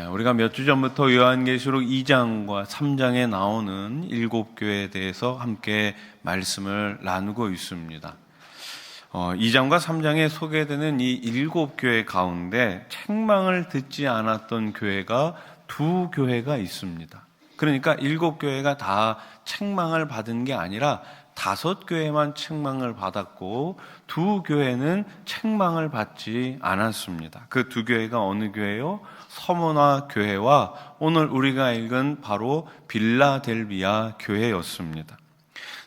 우리가 몇 주 전부터 요한계시록 2장과 3장에 나오는 7교회에 대해서 함께 말씀을 나누고 있습니다. 2장과 3장에 소개되는 이 7교회 가운데 책망을 듣지 않았던 교회가 2교회가 있습니다. 그러니까 7교회가 다 책망을 받은 게 아니라 5교회만 책망을 받았고 2교회는 책망을 받지 않았습니다. 그 2교회가 어느 교회요? 서머나 교회와 오늘 우리가 읽은 바로 빌라델비아 교회였습니다.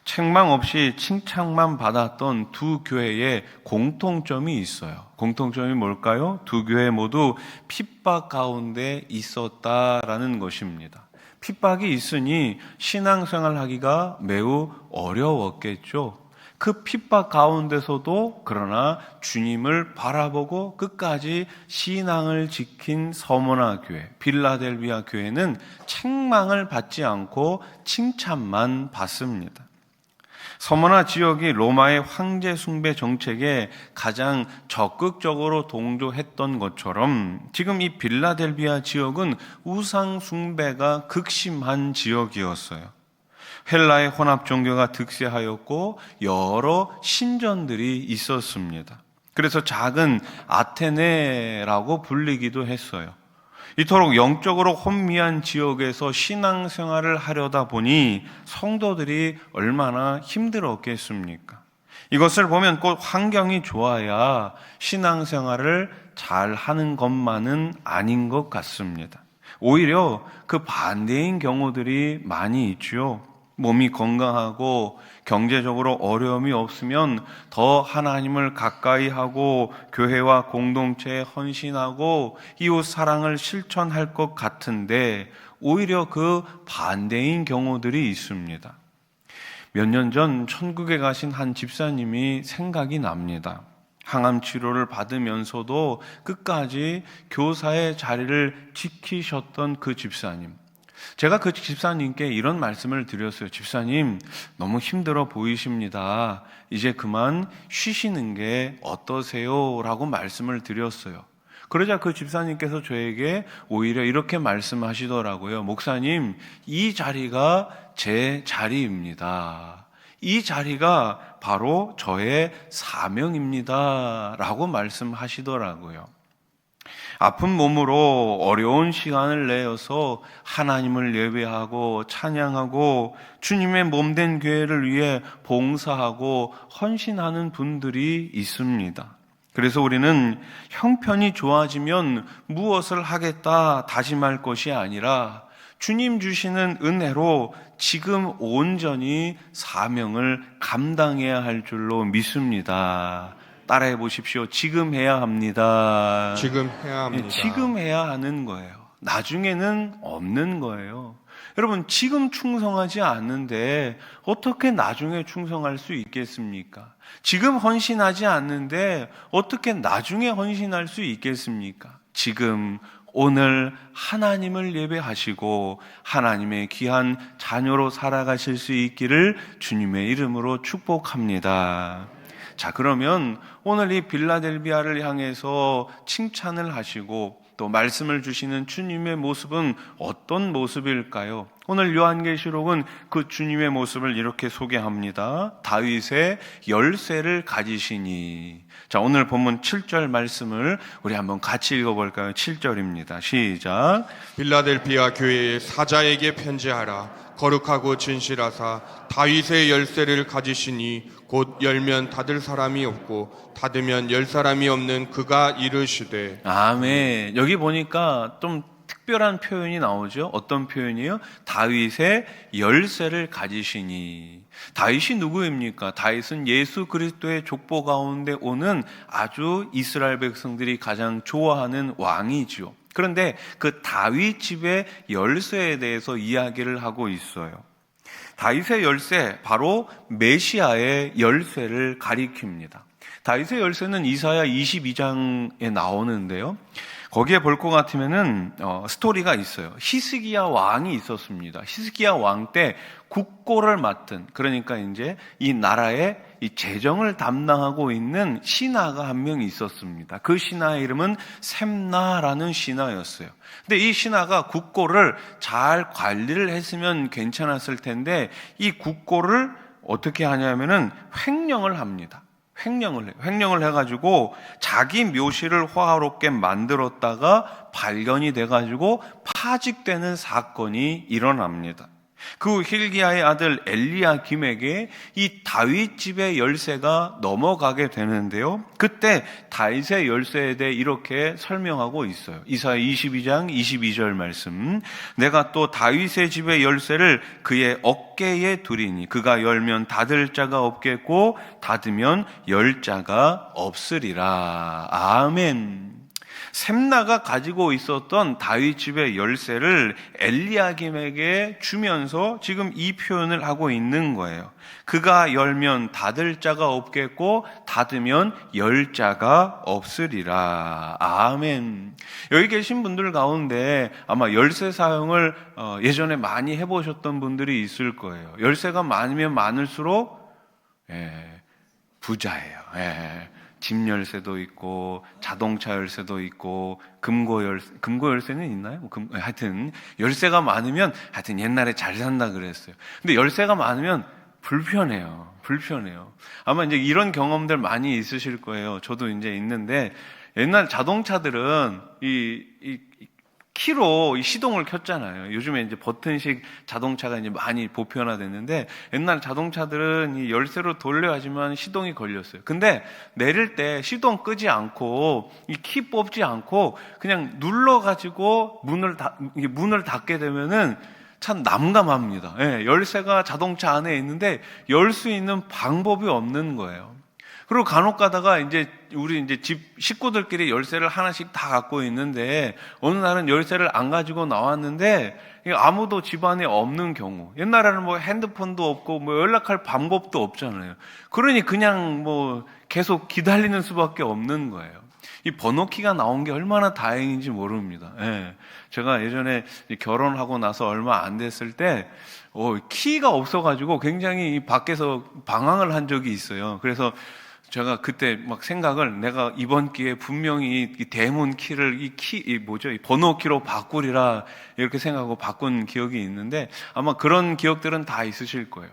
책망 없이 칭찬만 받았던 2교회의 공통점이 있어요. 공통점이 뭘까요? 2교회 모두 핍박 가운데 있었다라는 것입니다. 핍박이 있으니 신앙생활 하기가 매우 어려웠겠죠. 그 핍박 가운데서도 그러나 주님을 바라보고 끝까지 신앙을 지킨 서머나 교회, 빌라델비아 교회는 책망을 받지 않고 칭찬만 받습니다. 서머나 지역이 로마의 황제 숭배 정책에 가장 적극적으로 동조했던 것처럼 지금 이 빌라델비아 지역은 우상 숭배가 극심한 지역이었어요. 헬라의 혼합 종교가 득세하였고 여러 신전들이 있었습니다. 그래서 작은 아테네라고 불리기도 했어요. 이토록 영적으로 혼미한 지역에서 신앙생활을 하려다 보니 성도들이 얼마나 힘들었겠습니까? 이것을 보면 꼭 환경이 좋아야 신앙생활을 잘 하는 것만은 아닌 것 같습니다. 오히려 그 반대인 경우들이 많이 있죠. 몸이 건강하고 경제적으로 어려움이 없으면 더 하나님을 가까이 하고 교회와 공동체에 헌신하고 이웃 사랑을 실천할 것 같은데 오히려 그 반대인 경우들이 있습니다. 몇 년 전 천국에 가신 한 집사님이 생각이 납니다. 항암 치료를 받으면서도 끝까지 교사의 자리를 지키셨던 그 집사님. 제가 그 집사님께 이런 말씀을 드렸어요. 집사님, 너무 힘들어 보이십니다. 이제 그만 쉬시는 게 어떠세요? 라고 말씀을 드렸어요. 그러자 그 집사님께서 저에게 오히려 이렇게 말씀하시더라고요. 목사님, 이 자리가 제 자리입니다. 이 자리가 바로 저의 사명입니다. 라고 말씀하시더라고요. 아픈 몸으로 어려운 시간을 내어서 하나님을 예배하고 찬양하고 주님의 몸된 교회를 위해 봉사하고 헌신하는 분들이 있습니다. 그래서 우리는 형편이 좋아지면 무엇을 하겠다 다짐할 것이 아니라 주님 주시는 은혜로 지금 온전히 사명을 감당해야 할 줄로 믿습니다. 따라해 보십시오. 지금 해야 합니다. 지금 해야 합니다. 지금 해야 하는 거예요. 나중에는 없는 거예요. 여러분, 지금 충성하지 않는데 어떻게 나중에 충성할 수 있겠습니까? 지금 헌신하지 않는데 어떻게 나중에 헌신할 수 있겠습니까? 지금 오늘 하나님을 예배하시고 하나님의 귀한 자녀로 살아가실 수 있기를 주님의 이름으로 축복합니다. 자, 그러면 오늘 이 빌라델비아를 향해서 칭찬을 하시고 또 말씀을 주시는 주님의 모습은 어떤 모습일까요? 오늘 요한계시록은 그 주님의 모습을 이렇게 소개합니다. 다윗의 열쇠를 가지시니. 자, 오늘 본문 7절 말씀을 우리 한번 같이 읽어볼까요? 7절입니다. 시작. 빌라델비아 교회의 사자에게 편지하라. 거룩하고 진실하사 다윗의 열쇠를 가지시니 곧 열면 닫을 사람이 없고 닫으면 열 사람이 없는 그가 이르시되. 아멘. 여기 보니까 좀 특별한 표현이 나오죠. 어떤 표현이요? 다윗의 열쇠를 가지시니. 다윗이 누구입니까? 다윗은 예수 그리스도의 족보 가운데 오는 아주 이스라엘 백성들이 가장 좋아하는 왕이죠. 그런데 그 다윗 집의 열쇠에 대해서 이야기를 하고 있어요. 다윗의 열쇠, 바로 메시아의 열쇠를 가리킵니다. 다윗의 열쇠는 이사야 22장에 나오는데요. 거기에 볼 것 같으면은 스토리가 있어요. 히스기야 왕이 있었습니다. 히스기야 왕 때 국고를 맡은, 그러니까 이제 이 나라의 이 재정을 담당하고 있는 신하가 한 명 있었습니다. 그 신하의 이름은 셈나라는 신하였어요. 근데 이 신하가 국고를 잘 관리를 했으면 괜찮았을 텐데 이 국고를 어떻게 하냐면은 횡령을 합니다. 횡령을 해가지고 자기 묘실을 화화롭게 만들었다가 발견이 돼가지고 파직되는 사건이 일어납니다. 그 힐기야의 아들 엘리야김에게 이 다윗 집의 열쇠가 넘어가게 되는데요. 그때 다윗의 열쇠에 대해 이렇게 설명하고 있어요. 이사야 22장 22절 말씀. 내가 또 다윗의 집의 열쇠를 그의 어깨에 두리니 그가 열면 닫을 자가 없겠고 닫으면 열 자가 없으리라. 아멘. 셈나가 가지고 있었던 다윗 집의 열쇠를 엘리야김에게 주면서 지금 이 표현을 하고 있는 거예요. 그가 열면 닫을 자가 없겠고 닫으면 열 자가 없으리라. 아멘. 여기 계신 분들 가운데 아마 열쇠 사용을 예전에 많이 해보셨던 분들이 있을 거예요. 열쇠가 많으면 많을수록 부자예요. 집 열쇠도 있고 자동차 열쇠도 있고 금고 열쇠는 있나요? 하여튼 열쇠가 많으면 하여튼 옛날에 잘 산다 그랬어요. 근데 열쇠가 많으면 불편해요. 아마 이제 이런 경험들 많이 있으실 거예요. 저도 이제 있는데 옛날 자동차들은 이 키로 이 시동을 켰잖아요. 요즘에 이제 버튼식 자동차가 이제 많이 보편화됐는데 옛날 자동차들은 이 열쇠로 돌려야지만 시동이 걸렸어요. 근데 내릴 때 시동 끄지 않고 이 키 뽑지 않고 그냥 눌러가지고 문을 닫게 되면은 참 난감합니다. 열쇠가 자동차 안에 있는데 열 수 있는 방법이 없는 거예요. 그리고 간혹 가다가 우리 집 식구들끼리 열쇠를 하나씩 다 갖고 있는데 어느 날은 열쇠를 안 가지고 나왔는데 아무도 집안에 없는 경우. 옛날에는 뭐 핸드폰도 없고 뭐 연락할 방법도 없잖아요. 그러니 그냥 뭐 계속 기다리는 수밖에 없는 거예요. 이 번호키가 나온 게 얼마나 다행인지 모릅니다. 제가 예전에 결혼하고 나서 얼마 안 됐을 때 키가 없어가지고 굉장히 밖에서 방황을 한 적이 있어요. 그래서 제가 그때 막 생각을 내가 이번 기회에 분명히 이 대문 키를 이 번호키로 바꾸리라 이렇게 생각하고 바꾼 기억이 있는데 아마 그런 기억들은 다 있으실 거예요.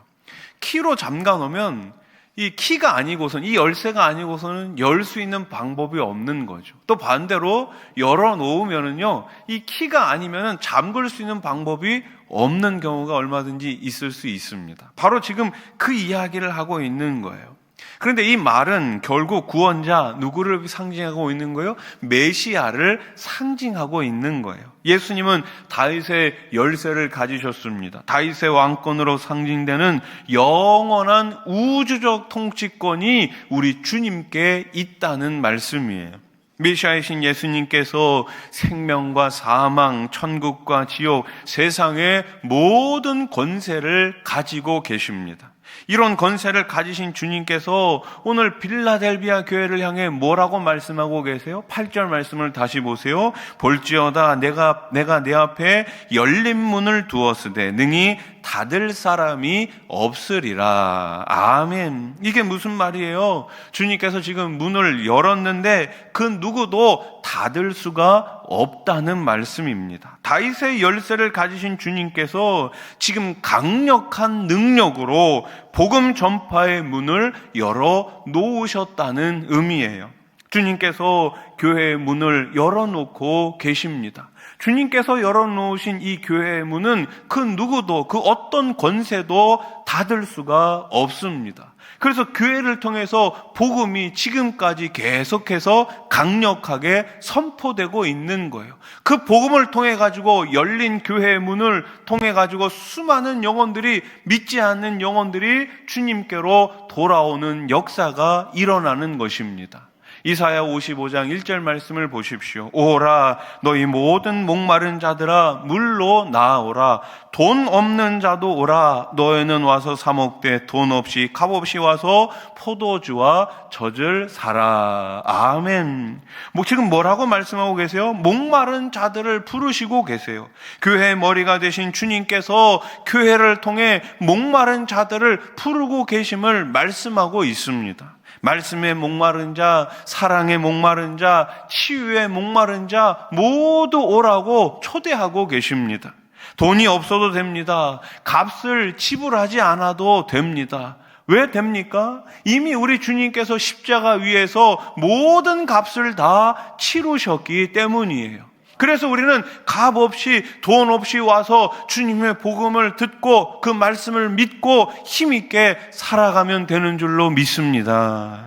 키로 잠가 놓으면 이 키가 아니고선, 이 열쇠가 아니고서는 열 수 있는 방법이 없는 거죠. 또 반대로 열어 놓으면은요, 이 키가 아니면은 잠글 수 있는 방법이 없는 경우가 얼마든지 있을 수 있습니다. 바로 지금 그 이야기를 하고 있는 거예요. 그런데 이 말은 결국 구원자 누구를 상징하고 있는 거예요? 메시아를 상징하고 있는 거예요. 예수님은 다윗의 열쇠를 가지셨습니다. 다윗의 왕권으로 상징되는 영원한 우주적 통치권이 우리 주님께 있다는 말씀이에요. 메시아이신 예수님께서 생명과 사망, 천국과 지옥, 세상의 모든 권세를 가지고 계십니다. 이런 권세를 가지신 주님께서 오늘 빌라델비아 교회를 향해 뭐라고 말씀하고 계세요? 8절 말씀을 다시 보세요. 볼지어다 내가 내 앞에 열린 문을 두었으되 능히 닫을 사람이 없으리라. 아멘. 이게 무슨 말이에요? 주님께서 지금 문을 열었는데 그 누구도 닫을 수가 없다는 말씀입니다. 다윗의 열쇠를 가지신 주님께서 지금 강력한 능력으로 복음 전파의 문을 열어 놓으셨다는 의미예요. 주님께서 교회의 문을 열어놓고 계십니다. 주님께서 열어놓으신 이 교회의 문은 그 누구도, 그 어떤 권세도 닫을 수가 없습니다. 그래서 교회를 통해서 복음이 지금까지 계속해서 강력하게 선포되고 있는 거예요. 그 복음을 통해 가지고 열린 교회의 문을 통해 가지고 수많은 영혼들이, 믿지 않는 영혼들이 주님께로 돌아오는 역사가 일어나는 것입니다. 이사야 55장 1절 말씀을 보십시오. 오라 너희 모든 목마른 자들아 물로 나아오라. 돈 없는 자도 오라. 너희는 와서 사 먹되 돈 없이 값 없이 와서 포도주와 젖을 사라. 아멘. 지금 뭐라고 말씀하고 계세요? 목마른 자들을 부르시고 계세요. 교회의 머리가 되신 주님께서 교회를 통해 목마른 자들을 부르고 계심을 말씀하고 있습니다. 말씀에 목마른 자, 사랑에 목마른 자, 치유에 목마른 자 모두 오라고 초대하고 계십니다. 돈이 없어도 됩니다. 값을 지불하지 않아도 됩니다. 왜 됩니까? 이미 우리 주님께서 십자가 위에서 모든 값을 다 치르셨기 때문이에요. 그래서 우리는 값 없이 돈 없이 와서 주님의 복음을 듣고 그 말씀을 믿고 힘있게 살아가면 되는 줄로 믿습니다.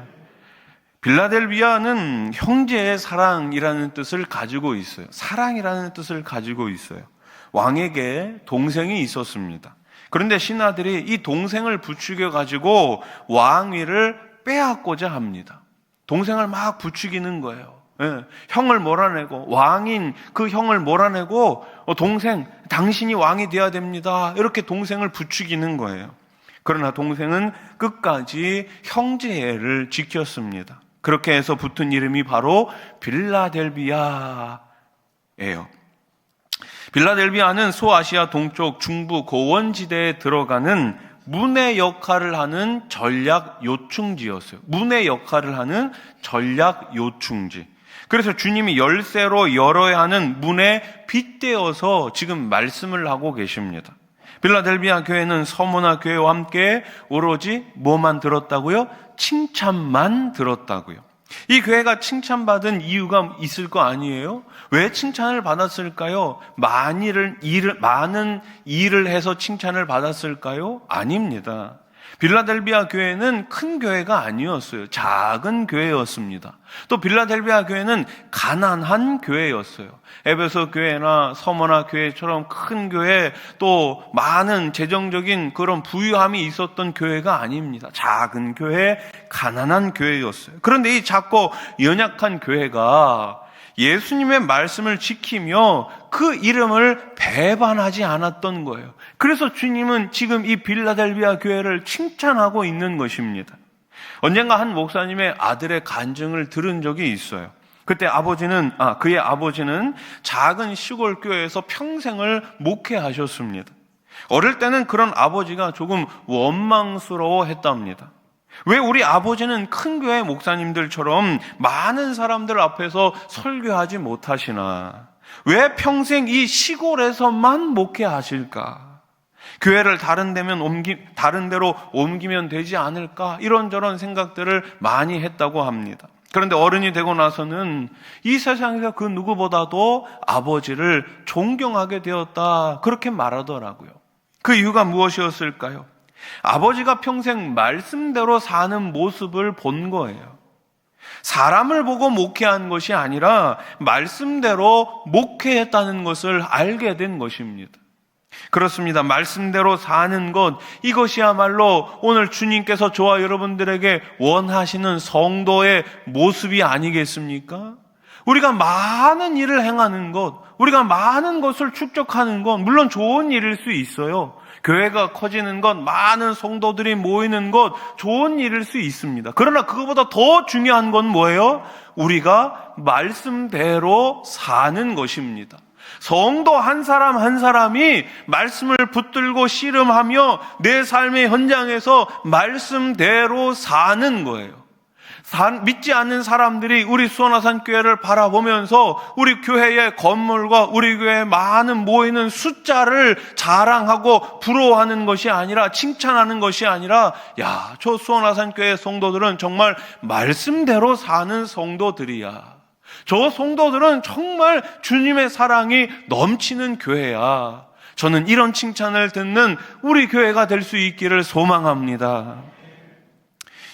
빌라델비아는 형제의 사랑이라는 뜻을 가지고 있어요. 사랑이라는 뜻을 가지고 있어요. 왕에게 동생이 있었습니다. 그런데 신하들이 이 동생을 부추겨 가지고 왕위를 빼앗고자 합니다. 동생을 막 부추기는 거예요. 형을 몰아내고, 왕인 그 형을 몰아내고, 동생, 당신이 왕이 되어야 됩니다. 이렇게 동생을 부추기는 거예요. 그러나 동생은 끝까지 형제애를 지켰습니다. 그렇게 해서 붙은 이름이 바로 빌라델비아예요. 빌라델비아는 소아시아 동쪽 중부 고원지대에 들어가는 문의 역할을 하는 전략 요충지였어요. 문의 역할을 하는 전략 요충지. 그래서 주님이 열쇠로 열어야 하는 문에 빗대어서 지금 말씀을 하고 계십니다. 빌라델비아 교회는 서머나 교회와 함께 오로지 뭐만 들었다고요? 칭찬만 들었다고요. 이 교회가 칭찬받은 이유가 있을 거 아니에요? 왜 칭찬을 받았을까요? 많은 일을 해서 칭찬을 받았을까요? 아닙니다. 빌라델비아 교회는 큰 교회가 아니었어요. 작은 교회였습니다. 또 빌라델비아 교회는 가난한 교회였어요. 에베소 교회나 서머나 교회처럼 큰 교회, 또 많은 재정적인 그런 부유함이 있었던 교회가 아닙니다. 작은 교회, 가난한 교회였어요. 그런데 이 작고 연약한 교회가 예수님의 말씀을 지키며 그 이름을 배반하지 않았던 거예요. 그래서 주님은 지금 이 빌라델비아 교회를 칭찬하고 있는 것입니다. 언젠가 한 목사님의 아들의 간증을 들은 적이 있어요. 그때 그의 아버지는 작은 시골 교회에서 평생을 목회하셨습니다. 어릴 때는 그런 아버지가 조금 원망스러워 했답니다. 왜 우리 아버지는 큰 교회 목사님들처럼 많은 사람들 앞에서 설교하지 못하시나? 왜 평생 이 시골에서만 목회하실까? 교회를 다른 데로 옮기면 되지 않을까? 이런저런 생각들을 많이 했다고 합니다. 그런데 어른이 되고 나서는 이 세상에서 그 누구보다도 아버지를 존경하게 되었다, 그렇게 말하더라고요. 그 이유가 무엇이었을까요? 아버지가 평생 말씀대로 사는 모습을 본 거예요. 사람을 보고 목회한 것이 아니라 말씀대로 목회했다는 것을 알게 된 것입니다. 그렇습니다. 말씀대로 사는 것, 이것이야말로 오늘 주님께서 저와 여러분들에게 원하시는 성도의 모습이 아니겠습니까? 우리가 많은 일을 행하는 것, 우리가 많은 것을 축적하는 것, 물론 좋은 일일 수 있어요. 교회가 커지는 것, 많은 성도들이 모이는 것, 좋은 일일 수 있습니다. 그러나 그것보다 더 중요한 건 뭐예요? 우리가 말씀대로 사는 것입니다. 성도 한 사람 한 사람이 말씀을 붙들고 씨름하며 내 삶의 현장에서 말씀대로 사는 거예요. 믿지 않는 사람들이 우리 수원아산 교회를 바라보면서 우리 교회의 건물과 우리 교회에 많은 모이는 숫자를 자랑하고 부러워하는 것이 아니라, 칭찬하는 것이 아니라, 야, 저 수원아산 교회 성도들은 정말 말씀대로 사는 성도들이야. 저 성도들은 정말 주님의 사랑이 넘치는 교회야. 저는 이런 칭찬을 듣는 우리 교회가 될 수 있기를 소망합니다.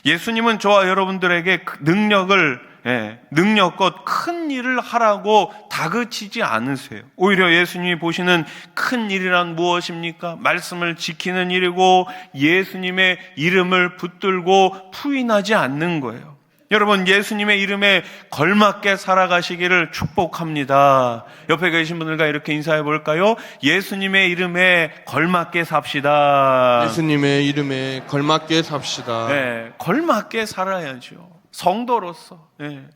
예수님은 저와 여러분들에게 능력껏 큰 일을 하라고 다그치지 않으세요. 오히려 예수님이 보시는 큰 일이란 무엇입니까? 말씀을 지키는 일이고 예수님의 이름을 붙들고 부인하지 않는 거예요. 여러분, 예수님의 이름에 걸맞게 살아가시기를 축복합니다. 옆에 계신 분들과 이렇게 인사해 볼까요? 예수님의 이름에 걸맞게 삽시다. 예수님의 이름에 걸맞게 삽시다. 네, 걸맞게 살아야죠. 성도로서. 네.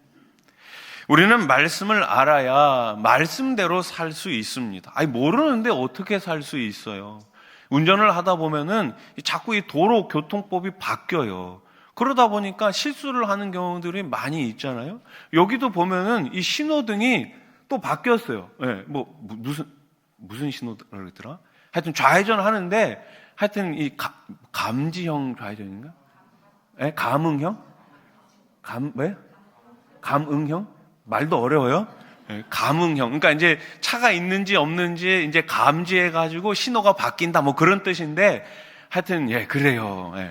우리는 말씀을 알아야 말씀대로 살 수 있습니다. 아니, 모르는데 어떻게 살 수 있어요? 운전을 하다 보면은 자꾸 이 도로 교통법이 바뀌어요. 그러다 보니까 실수를 하는 경우들이 많이 있잖아요. 여기도 보면은 이 신호등이 또 바뀌었어요. 네, 무슨 신호라고 그러더라? 하여튼 좌회전 하는데, 하여튼 이 감지형 좌회전인가? 네, 감응형? 감응형? 말도 어려워요? 네, 감응형. 그러니까 이제 차가 있는지 없는지 이제 감지해가지고 신호가 바뀐다, 뭐 그런 뜻인데, 하여튼, 예, 그래요. 예.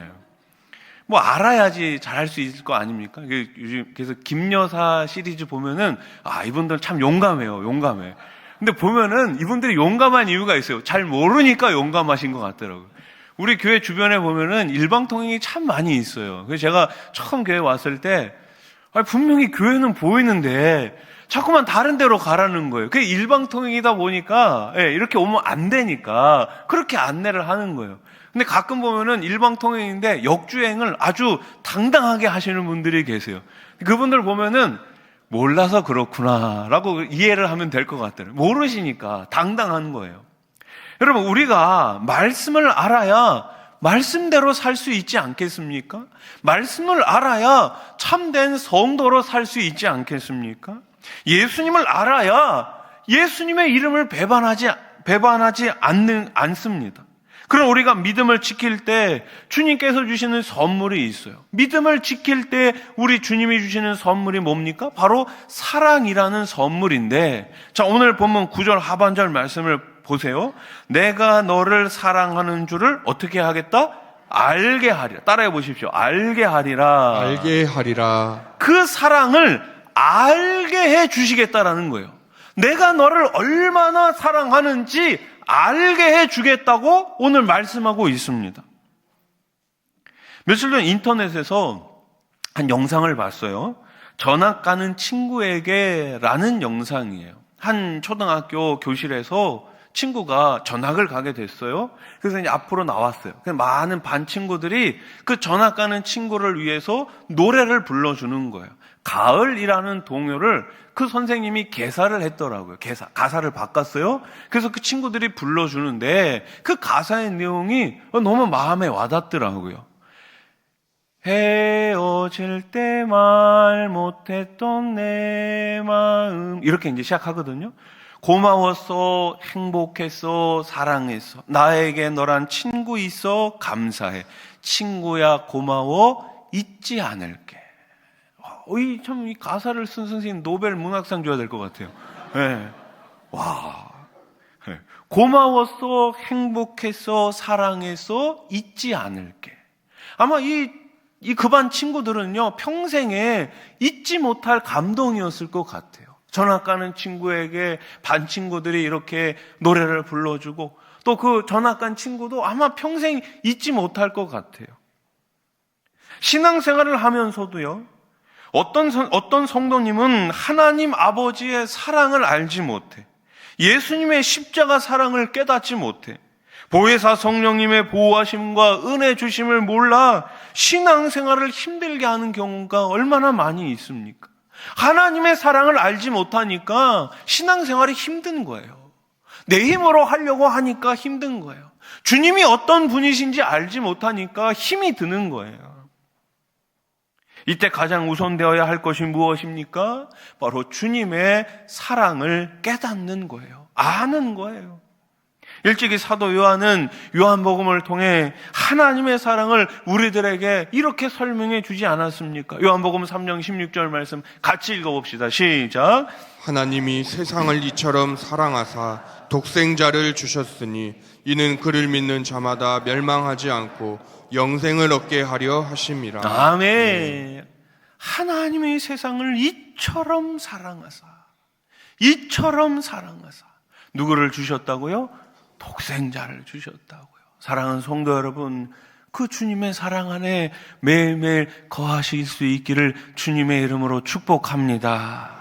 뭐 알아야지 잘할 수 있을 거 아닙니까? 요즘 그래서 김여사 시리즈 보면은 이분들 참 용감해요. 용감해. 근데 보면은 이분들이 용감한 이유가 있어요. 잘 모르니까 용감하신 것 같더라고요. 우리 교회 주변에 보면은 일방통행이 참 많이 있어요. 그래서 제가 처음 교회 왔을 때 분명히 교회는 보이는데 자꾸만 다른 데로 가라는 거예요. 그게 일방통행이다 보니까 이렇게 오면 안 되니까 그렇게 안내를 하는 거예요. 근데 가끔 보면은 일방통행인데 역주행을 아주 당당하게 하시는 분들이 계세요. 그분들 보면은 몰라서 그렇구나라고 이해를 하면 될 것 같아요. 모르시니까 당당한 거예요. 여러분, 우리가 말씀을 알아야 말씀대로 살 수 있지 않겠습니까? 말씀을 알아야 참된 성도로 살 수 있지 않겠습니까? 예수님을 알아야 예수님의 이름을 배반하지 않습니다. 그럼 우리가 믿음을 지킬 때 주님께서 주시는 선물이 있어요. 믿음을 지킬 때 우리 주님이 주시는 선물이 뭡니까? 바로 사랑이라는 선물인데, 자, 오늘 본문 9절 하반절 말씀을 보세요. 내가 너를 사랑하는 줄을 어떻게 하겠다? 알게 하리라. 따라해 보십시오. 알게 하리라. 알게 하리라. 그 사랑을 알게 해 주시겠다라는 거예요. 내가 너를 얼마나 사랑하는지 알게 해 주겠다고 오늘 말씀하고 있습니다. 며칠 전 인터넷에서 한 영상을 봤어요. 전학 가는 친구에게 라는 영상이에요. 한 초등학교 교실에서 친구가 전학을 가게 됐어요. 그래서 이제 앞으로 나왔어요. 많은 반 친구들이 그 전학 가는 친구를 위해서 노래를 불러주는 거예요. 가을이라는 동요를 그 선생님이 개사를 했더라고요. 가사를 바꿨어요. 그래서 그 친구들이 불러주는데 그 가사의 내용이 너무 마음에 와닿더라고요. 헤어질 때 말 못했던 내 마음, 이렇게 이제 시작하거든요. 고마웠어, 행복했어, 사랑했어. 나에게 너란 친구 있어, 감사해. 친구야, 고마워, 잊지 않을게. 참, 이 가사를 쓴 선생님 노벨 문학상 줘야 될 것 같아요. 네. 와. 네. 고마웠어, 행복했어, 사랑했어, 잊지 않을게. 아마 그 반 친구들은요, 평생에 잊지 못할 감동이었을 것 같아요. 전학 가는 친구에게 반 친구들이 이렇게 노래를 불러주고, 또 그 전학 간 친구도 아마 평생 잊지 못할 것 같아요. 신앙생활을 하면서도요, 어떤 성도님은 하나님 아버지의 사랑을 알지 못해, 예수님의 십자가 사랑을 깨닫지 못해, 보혜사 성령님의 보호하심과 은혜 주심을 몰라 신앙생활을 힘들게 하는 경우가 얼마나 많이 있습니까? 하나님의 사랑을 알지 못하니까 신앙생활이 힘든 거예요. 내 힘으로 하려고 하니까 힘든 거예요. 주님이 어떤 분이신지 알지 못하니까 힘이 드는 거예요. 이때 가장 우선되어야 할 것이 무엇입니까? 바로 주님의 사랑을 깨닫는 거예요. 아는 거예요. 일찍이 사도 요한은 요한복음을 통해 하나님의 사랑을 우리들에게 이렇게 설명해 주지 않았습니까? 요한복음 3장 16절 말씀 같이 읽어봅시다. 시작. 하나님이 세상을 이처럼 사랑하사 독생자를 주셨으니 이는 그를 믿는 자마다 멸망하지 않고 영생을 얻게 하려 하심이라. 아멘. 하나님의 세상을 이처럼 사랑하사 누구를 주셨다고요? 독생자를 주셨다고요. 사랑하는 성도 여러분, 그 주님의 사랑 안에 매일매일 거하실 수 있기를 주님의 이름으로 축복합니다.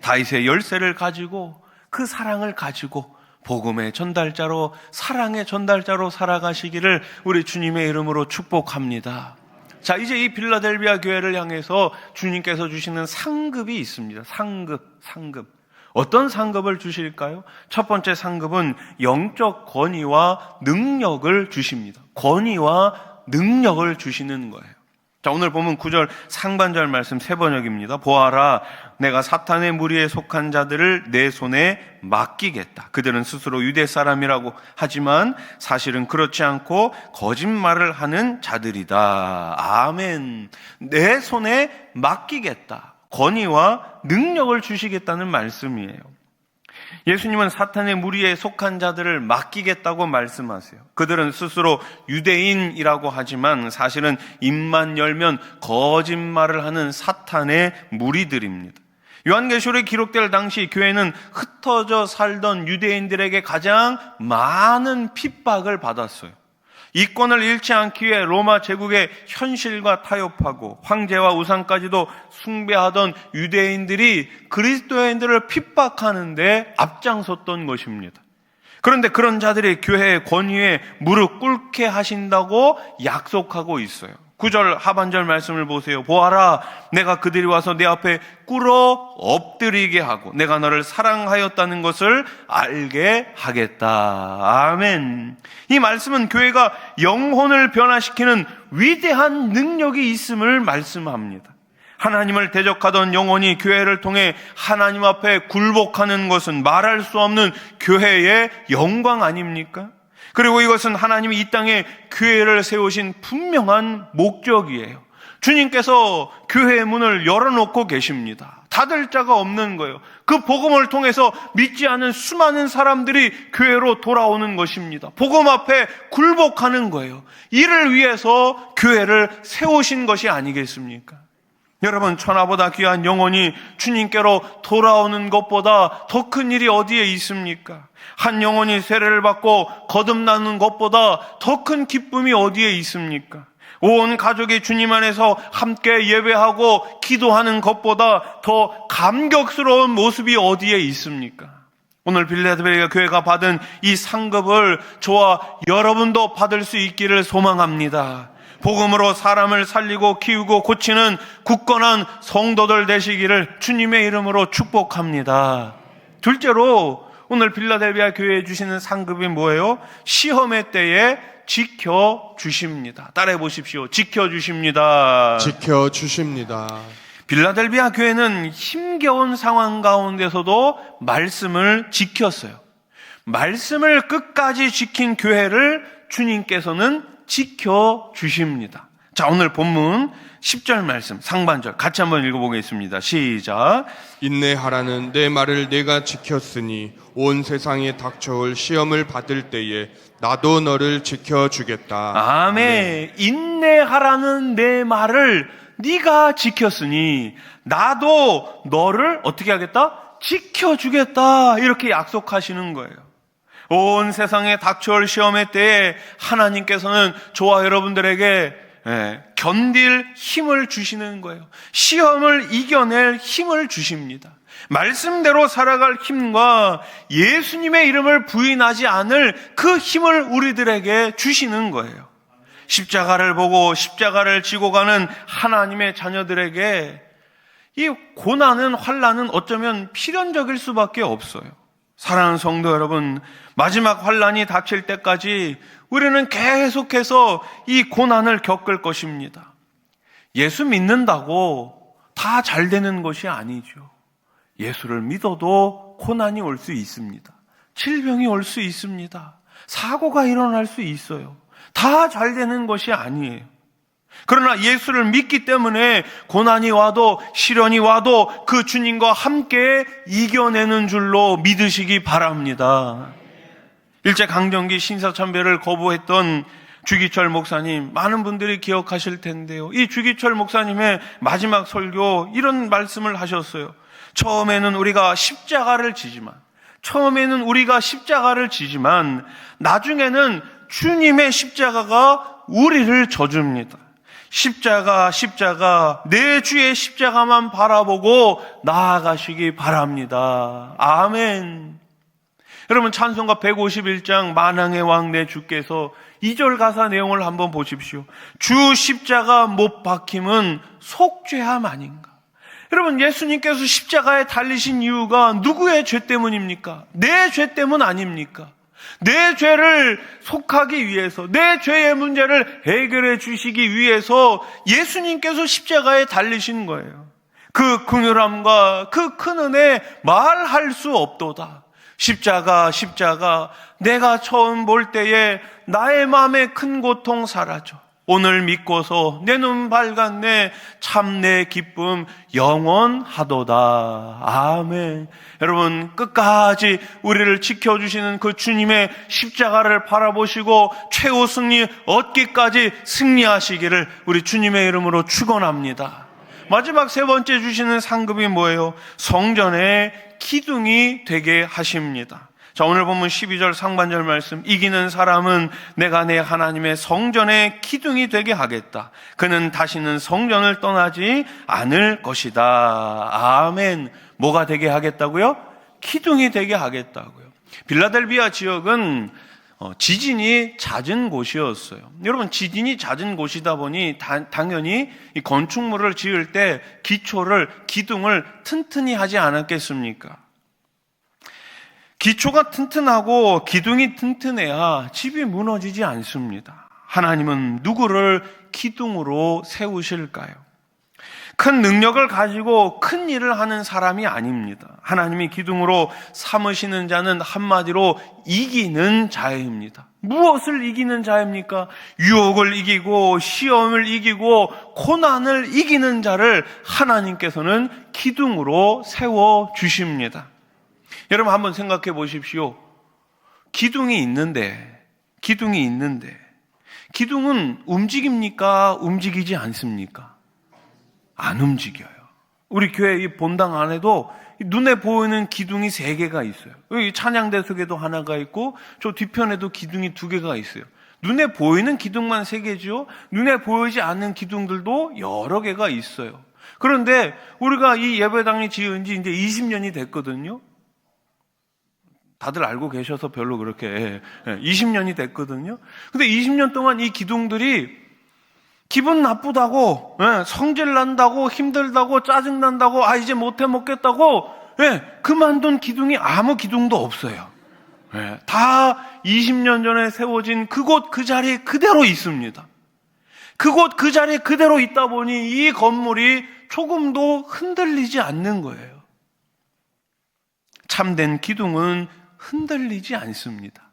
다윗의 열쇠를 가지고 그 사랑을 가지고 복음의 전달자로, 사랑의 전달자로 살아가시기를 우리 주님의 이름으로 축복합니다. 자, 이제 이 빌라델비아 교회를 향해서 주님께서 주시는 상급이 있습니다. 상급. 어떤 상급을 주실까요? 첫 번째 상급은 영적 권위와 능력을 주십니다. 권위와 능력을 주시는 거예요. 자, 오늘 보면 9절 상반절 말씀 세 번역입니다. 보아라, 내가 사탄의 무리에 속한 자들을 내 손에 맡기겠다. 그들은 스스로 유대 사람이라고 하지만 사실은 그렇지 않고 거짓말을 하는 자들이다. 아멘. 내 손에 맡기겠다. 권위와 능력을 주시겠다는 말씀이에요. 예수님은 사탄의 무리에 속한 자들을 맡기겠다고 말씀하세요. 그들은 스스로 유대인이라고 하지만 사실은 입만 열면 거짓말을 하는 사탄의 무리들입니다. 요한계시록에 기록될 당시 교회는 흩어져 살던 유대인들에게 가장 많은 핍박을 받았어요. 이권을 잃지 않기 위해 로마 제국의 현실과 타협하고 황제와 우상까지도 숭배하던 유대인들이 그리스도인들을 핍박하는데 앞장섰던 것입니다. 그런데 그런 자들이 교회의 권위에 무릎 꿇게 하신다고 약속하고 있어요. 9절 하반절 말씀을 보세요. 보아라, 내가 그들이 와서 내 앞에 꿇어 엎드리게 하고 내가 너를 사랑하였다는 것을 알게 하겠다. 아멘. 이 말씀은 교회가 영혼을 변화시키는 위대한 능력이 있음을 말씀합니다. 하나님을 대적하던 영혼이 교회를 통해 하나님 앞에 굴복하는 것은 말할 수 없는 교회의 영광 아닙니까? 그리고 이것은 하나님이 이 땅에 교회를 세우신 분명한 목적이에요. 주님께서 교회의 문을 열어놓고 계십니다. 닫을 자가 없는 거예요. 그 복음을 통해서 믿지 않은 수많은 사람들이 교회로 돌아오는 것입니다. 복음 앞에 굴복하는 거예요. 이를 위해서 교회를 세우신 것이 아니겠습니까? 여러분, 천하보다 귀한 영혼이 주님께로 돌아오는 것보다 더 큰 일이 어디에 있습니까? 한 영혼이 세례를 받고 거듭나는 것보다 더 큰 기쁨이 어디에 있습니까? 온 가족이 주님 안에서 함께 예배하고 기도하는 것보다 더 감격스러운 모습이 어디에 있습니까? 오늘 빌라델비아 교회가 받은 이 상급을 저와 여러분도 받을 수 있기를 소망합니다. 복음으로 사람을 살리고 키우고 고치는 굳건한 성도들 되시기를 주님의 이름으로 축복합니다. 둘째로 오늘 빌라델비아 교회에 주시는 상급이 뭐예요? 시험의 때에 지켜주십니다. 따라해 보십시오. 지켜주십니다. 지켜주십니다. 빌라델비아 교회는 힘겨운 상황 가운데서도 말씀을 지켰어요. 말씀을 끝까지 지킨 교회를 주님께서는 지켜주십니다. 자, 오늘 본문 10절 말씀 상반절 같이 한번 읽어보겠습니다. 시작. 인내하라는 내 말을 내가 지켰으니 온 세상에 닥쳐올 시험을 받을 때에 나도 너를 지켜주겠다. 아멘. 인내하라는 내 말을 네가 지켰으니 나도 너를 어떻게 하겠다? 지켜주겠다. 이렇게 약속하시는 거예요. 온 세상에 닥쳐올 시험의 때에 하나님께서는 저와 여러분들에게 견딜 힘을 주시는 거예요. 시험을 이겨낼 힘을 주십니다. 말씀대로 살아갈 힘과 예수님의 이름을 부인하지 않을 그 힘을 우리들에게 주시는 거예요. 십자가를 보고 십자가를 지고 가는 하나님의 자녀들에게 이 고난은, 환난은 어쩌면 필연적일 수밖에 없어요. 사랑하는 성도 여러분, 마지막 환난이 닥칠 때까지 우리는 계속해서 이 고난을 겪을 것입니다. 예수 믿는다고 다 잘 되는 것이 아니죠. 예수를 믿어도 고난이 올 수 있습니다. 질병이 올 수 있습니다. 사고가 일어날 수 있어요. 다 잘 되는 것이 아니에요. 그러나 예수를 믿기 때문에 고난이 와도 시련이 와도 그 주님과 함께 이겨내는 줄로 믿으시기 바랍니다. 일제강점기 신사참배를 거부했던 주기철 목사님, 많은 분들이 기억하실 텐데요. 이 주기철 목사님의 마지막 설교 이런 말씀을 하셨어요. 처음에는 우리가 십자가를 지지만 나중에는 주님의 십자가가 우리를 져줍니다. 십자가, 내 주의 십자가만 바라보고 나아가시기 바랍니다. 아멘. 여러분, 찬송가 151장 만왕의 왕 내 주께서 2절 가사 내용을 한번 보십시오. 주 십자가 못 박힘은 속죄함 아닌가? 여러분, 예수님께서 십자가에 달리신 이유가 누구의 죄 때문입니까? 내 죄 때문 아닙니까? 내 죄를 속하기 위해서, 내 죄의 문제를 해결해 주시기 위해서 예수님께서 십자가에 달리신 거예요. 그 긍휼함과 그 큰 은혜 말할 수 없도다. 십자가, 내가 처음 볼 때에 나의 마음의 큰 고통 사라져. 오늘 믿고서 내 눈 밝았네. 참 내 기쁨 영원하도다. 아멘. 여러분, 끝까지 우리를 지켜주시는 그 주님의 십자가를 바라보시고 최후 승리 얻기까지 승리하시기를 우리 주님의 이름으로 축원합니다. 마지막 세 번째 주시는 상급이 뭐예요? 성전의 기둥이 되게 하십니다. 자, 오늘 본문 12절 상반절 말씀, 이기는 사람은 내가 내 하나님의 성전의 기둥이 되게 하겠다. 그는 다시는 성전을 떠나지 않을 것이다. 아멘. 뭐가 되게 하겠다고요? 기둥이 되게 하겠다고요. 빌라델비아 지역은 지진이 잦은 곳이었어요. 여러분, 지진이 잦은 곳이다 보니 당연히 이 건축물을 지을 때 기둥을 튼튼히 하지 않았겠습니까? 기초가 튼튼하고 기둥이 튼튼해야 집이 무너지지 않습니다. 하나님은 누구를 기둥으로 세우실까요? 큰 능력을 가지고 큰 일을 하는 사람이 아닙니다. 하나님이 기둥으로 삼으시는 자는 한마디로 이기는 자입니다. 무엇을 이기는 자입니까? 유혹을 이기고 시험을 이기고 고난을 이기는 자를 하나님께서는 기둥으로 세워주십니다. 여러분, 한번 생각해 보십시오. 기둥이 있는데 기둥은 움직입니까? 움직이지 않습니까? 안 움직여요. 우리 교회 이 본당 안에도 눈에 보이는 기둥이 3개가 있어요. 여기 찬양대석에도 하나가 있고 저 뒤편에도 기둥이 2개가 있어요. 눈에 보이는 기둥만 3개죠. 눈에 보이지 않는 기둥들도 여러 개가 있어요. 그런데 우리가 이 예배당이 지은 지 이제 20년이 됐거든요. 다들 알고 계셔서 별로 그렇게 20년이 됐거든요. 근데 20년 동안 이 기둥들이 기분 나쁘다고, 성질 난다고, 힘들다고, 짜증난다고, 이제 못해 먹겠다고, 그만둔 기둥이 아무 기둥도 없어요. 다 20년 전에 세워진 그곳 그 자리에 그대로 있습니다. 그곳 그 자리에 그대로 있다 보니 이 건물이 조금도 흔들리지 않는 거예요. 참된 기둥은 흔들리지 않습니다.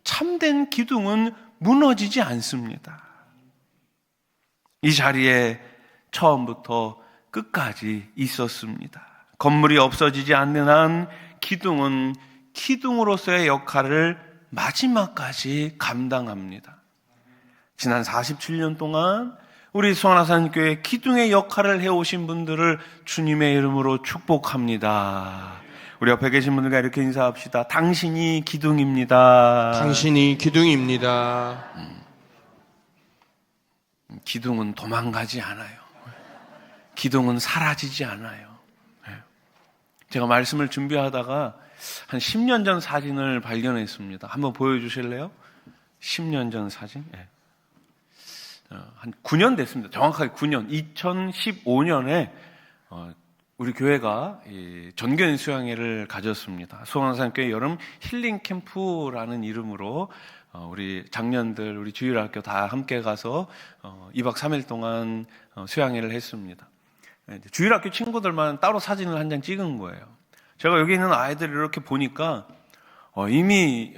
참된 기둥은 무너지지 않습니다. 이 자리에 처음부터 끝까지 있었습니다. 건물이 없어지지 않는 한 기둥은 기둥으로서의 역할을 마지막까지 감당합니다. 지난 47년 동안 우리 수원하산교회 기둥의 역할을 해오신 분들을 주님의 이름으로 축복합니다. 우리 옆에 계신 분들과 이렇게 인사합시다. 당신이 기둥입니다. 당신이 기둥입니다. 기둥은 도망가지 않아요. 기둥은 사라지지 않아요. 제가 말씀을 준비하다가 한 10년 전 사진을 발견했습니다. 한번 보여주실래요? 10년 전 사진. 한 9년 됐습니다. 정확하게 9년. 2015년에 우리 교회가 전교인 수양회를 가졌습니다. 수원하산교회 여름 힐링 캠프라는 이름으로 우리 장년들, 우리 주일학교 다 함께 가서 2박 3일 동안 수양회를 했습니다. 주일학교 친구들만 따로 사진을 한 장 찍은 거예요. 제가 여기 있는 아이들을 이렇게 보니까 이미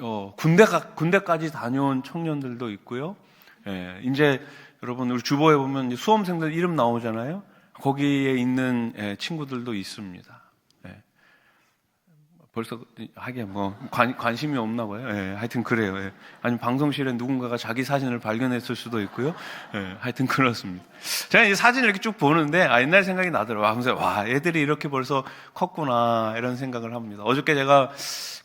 군대까지 다녀온 청년들도 있고요. 이제 여러분 우리 주보에 보면 수험생들 이름 나오잖아요. 거기에 있는 친구들도 있습니다. 벌써 하긴 뭐 관심이 없나 봐요. 예, 하여튼 그래요. 예. 아니 방송실에 누군가가 자기 사진을 발견했을 수도 있고요. 예, 하여튼 그렇습니다. 제가 이 사진을 이렇게 쭉 보는데 옛날 생각이 나더라고요. 하면서 와, 애들이 이렇게 벌써 컸구나 이런 생각을 합니다. 어저께 제가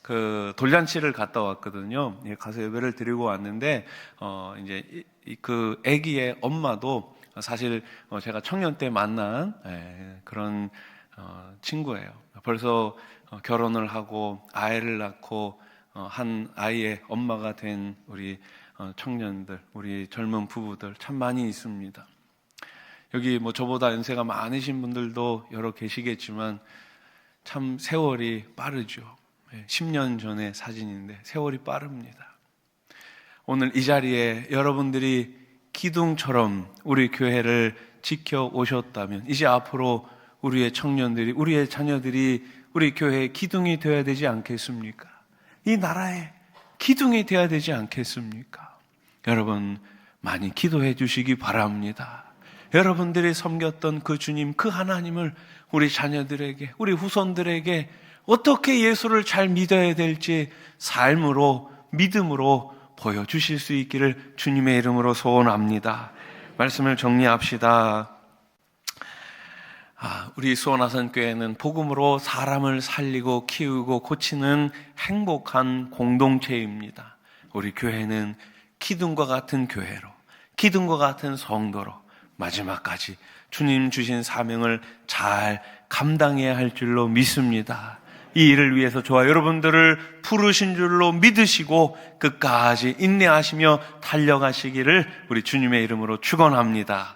그 돌잔치를 갔다 왔거든요. 예, 가서 예배를 드리고 왔는데 이제 그 아기의 엄마도 사실 제가 청년 때 만난 그런 친구예요. 벌써 결혼을 하고 아이를 낳고 한 아이의 엄마가 된 우리 청년들, 우리 젊은 부부들 참 많이 있습니다. 여기 뭐 저보다 연세가 많으신 분들도 여러 계시겠지만 참 세월이 빠르죠. 10년 전의 사진인데 세월이 빠릅니다. 오늘 이 자리에 여러분들이 기둥처럼 우리 교회를 지켜오셨다면 이제 앞으로 우리의 청년들이, 우리의 자녀들이 우리 교회의 기둥이 되어야 되지 않겠습니까? 이 나라의 기둥이 되어야 되지 않겠습니까? 여러분 많이 기도해 주시기 바랍니다. 여러분들이 섬겼던 그 주님, 그 하나님을 우리 자녀들에게, 우리 후손들에게 어떻게 예수를 잘 믿어야 될지 삶으로, 믿음으로 보여주실 수 있기를 주님의 이름으로 소원합니다. 말씀을 정리합시다. 우리 수원하선교회는 복음으로 사람을 살리고 키우고 고치는 행복한 공동체입니다. 우리 교회는 기둥과 같은 교회로, 기둥과 같은 성도로 마지막까지 주님 주신 사명을 잘 감당해야 할 줄로 믿습니다. 이 일을 위해서 저와 여러분들을 부르신 줄로 믿으시고 끝까지 인내하시며 달려가시기를 우리 주님의 이름으로 축원합니다.